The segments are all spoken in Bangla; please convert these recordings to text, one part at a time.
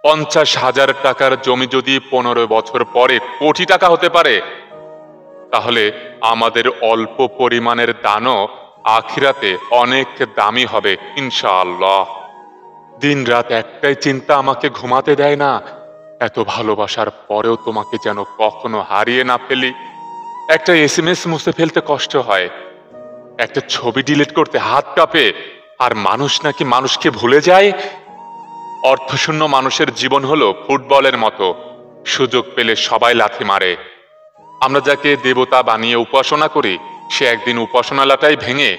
50,000 টাকার জমি যদি 15 বছর পরে কোটি টাকা হতে পারে, তাহলে আমাদের অল্প পরিমাণের দানও আখিরাতে অনেক দামি হবে ইনশাআল্লাহ। দিন রাত একটাই চিন্তা আমাকে ঘুমাতে দেয় না, এত ভালোবাসার পরেও তোমাকে যেন কখনো হারিয়ে না ফেলি। একটা SMS মুছে ফেলতে কষ্ট হয়, একটা ছবি ডিলিট করতে হাত কাঁপে, আর মানুষ নাকি মানুষকে ভুলে যায়। অর্থশূন্য মানুষের জীবন হলো ফুটবলের মতো, সুযোগ পেলে সবাই লাথি মারে। আমরা যাকে দেবতা বানিয়ে উপাসনা করি, সে একদিন উপাসনালাটাই ভেঙে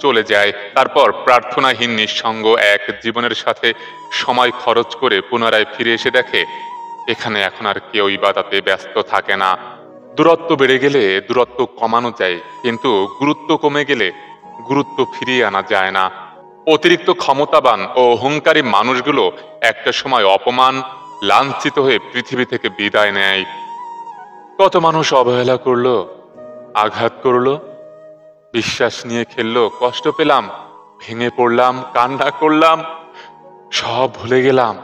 চলে যায়। তারপর প্রার্থনাহীন নিঃসঙ্গ এক জীবনের সাথে সময় খরচ করে পুনরায় ফিরে এসে দেখে এখানে এখন আর কেউ ইবাদতে ব্যস্ত থাকে না। দূরত্ব বেড়ে গেলে দূরত্ব কমানো যায়, কিন্তু গুরুত্ব কমে গেলে গুরুত্ব ফিরিয়ে আনা যায় না। অতিরিক্ত ক্ষমতাবান ও অহংকারী মানুষগুলো একটা সময় অপমান, লাঞ্ছিত হয়ে পৃথিবী থেকে বিদায় নেয়। কত মানুষ অবহেলা করলো, আঘাত করলো, বিশ্বাস নিয়ে খেললো, কষ্ট পেলাম, ভেঙে পড়লাম, কান্না করলাম, সব ভুলে গেলাম।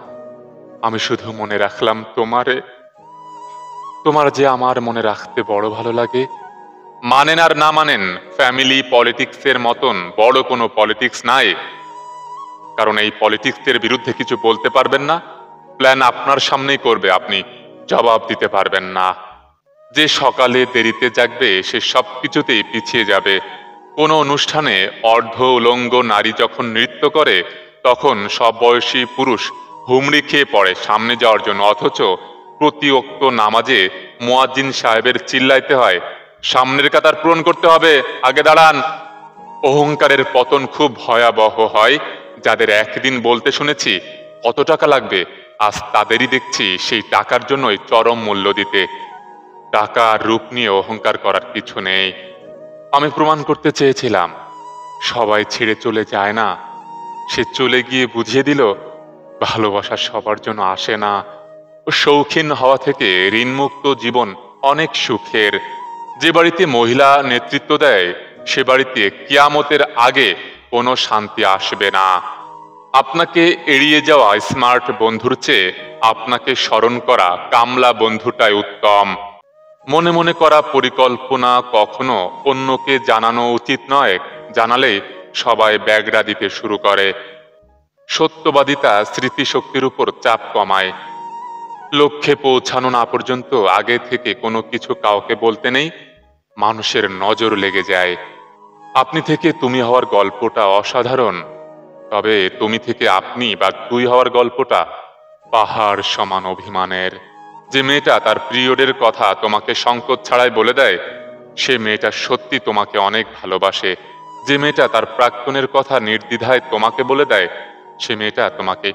আমি শুধু মনে রাখলাম তোমারে। তোমার যে আমার মনে রাখতে বড় ভালো লাগে। মানেন আর না মানেন, ফ্যামিলি পলিটিক্সের মতন বড় কোনো পলিটিক্স নাই। কারণ এই পলিটিক্সের বিরুদ্ধে কিছু বলতে পারবেন না, প্ল্যান আপনার সামনেই করবে, আপনি জবাব দিতে পারবেন না। যে সকালে দেরিতে জাগবে সে সবকিছুতেই পিছিয়ে যাবে। কোনো অনুষ্ঠানে অর্ধ উলঙ্গ নারী যখন নৃত্য করে, তখন সব বয়সী পুরুষ হুমড়ি খেয়ে পড়ে সামনে যাওয়ার জন্য, অথচ প্রতি ওয়াক্ত নামাজে মুয়াজ্জিন সাহেবের চিল্লাইতে হয়, সামনের কাতার পূরণ করতে হবে, আগে দাঁড়ান। অহংকারের পতন খুব ভয়াবহ হয়। যাদের একদিন বলতে শুনেছি কত টাকা লাগবে, আজ তাদেরই দেখছি সেই টাকার জন্যই চরম মূল্য দিতে। টাকা আর রূপ নিয়ে অহংকার করার কিছু নেই। আমি প্রমাণ করতে চেয়েছিলাম সবাই ছেড়ে চলে যায় না। সে চলে গিয়ে বুঝিয়ে দিল ভালোবাসা সবার জন্য আসে না। শৌখিন হওয়া থেকে ঋণমুক্ত জীবন অনেক সুখের। যে বাড়িতে মহিলা নেতৃত্ব দেয় সে বাড়িতে কিয়ামতের আগে কোনো শান্তি আসবে না। আপনাকে এড়িয়ে যাওয়া স্মার্ট বন্ধুর চেয়ে আপনাকে স্মরণ করা কামলা বন্ধুটাই উত্তম। মনে মনে করা পরিকল্পনা কখনো অন্যকে জানানো উচিত নয়, জানালে সবাই ব্যাগরা দিতে শুরু করে। সত্যবাদিতা স্মৃতিশক্তির উপর চাপ কমায়। লক্ষ্যে পৌঁছানো না পর্যন্ত আগে থেকে কোনো কিছু কাউকে বলতে নেই, মানুষের নজর লেগে যায়। আপনি থেকে তুমি হওয়ার গল্পটা অসাধারণ, তবে তুমি থেকে আপনি বা তুই হওয়ার গল্পটা পাহাড় সমান অভিমানের। যে মেয়েটা তার পিরিয়ডের কথা তোমাকে সংকোচ ছাড়াই বলে দেয়, সে মেয়েটা সত্যি তোমাকে অনেক ভালোবাসে। যে মেয়েটা তার প্রাক্তনের কথা নির্দ্বিধায় তোমাকে বলে দেয়, সে মেয়েটা তোমাকে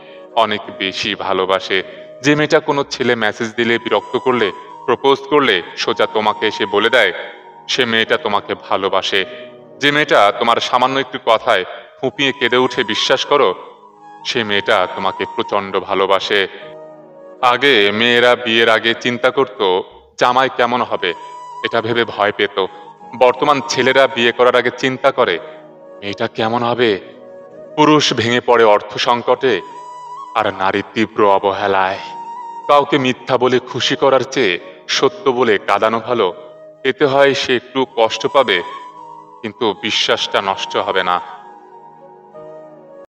অনেক বেশি ভালোবাসে। যে মেয়েটা কোনো ছেলে মেসেজ দিলে বিরক্ত করলে, প্রপোজ করলে সোজা তোমাকে এসে বলে দেয়, সে মেয়েটা তোমাকে ভালোবাসে। যে মেয়েটা তোমার সামান্য একটু কথায় ফুঁপিয়ে কেঁদে উঠে বিশ্বাস করো, সে মেয়েটা তোমাকে প্রচন্ড ভালোবাসে। আগে মেয়েরা বিয়ের আগে চিন্তা করত জামাই কেমন হবে, এটা ভেবে ভয় পেত। বর্তমান ছেলেরা বিয়ে করার আগে চিন্তা করে মেয়েটা কেমন হবে। পুরুষ ভেঙে পড়ে অর্থ সংকটে, আর নারী তীব্র অবহেলায়। কাউকে মিথ্যা বলে খুশি করার চেয়ে সত্য বলে কাঁদানো ভালো। এতে হয় সে একটু কষ্ট পাবে, কিন্তু বিশ্বাসটা নষ্ট হবে না।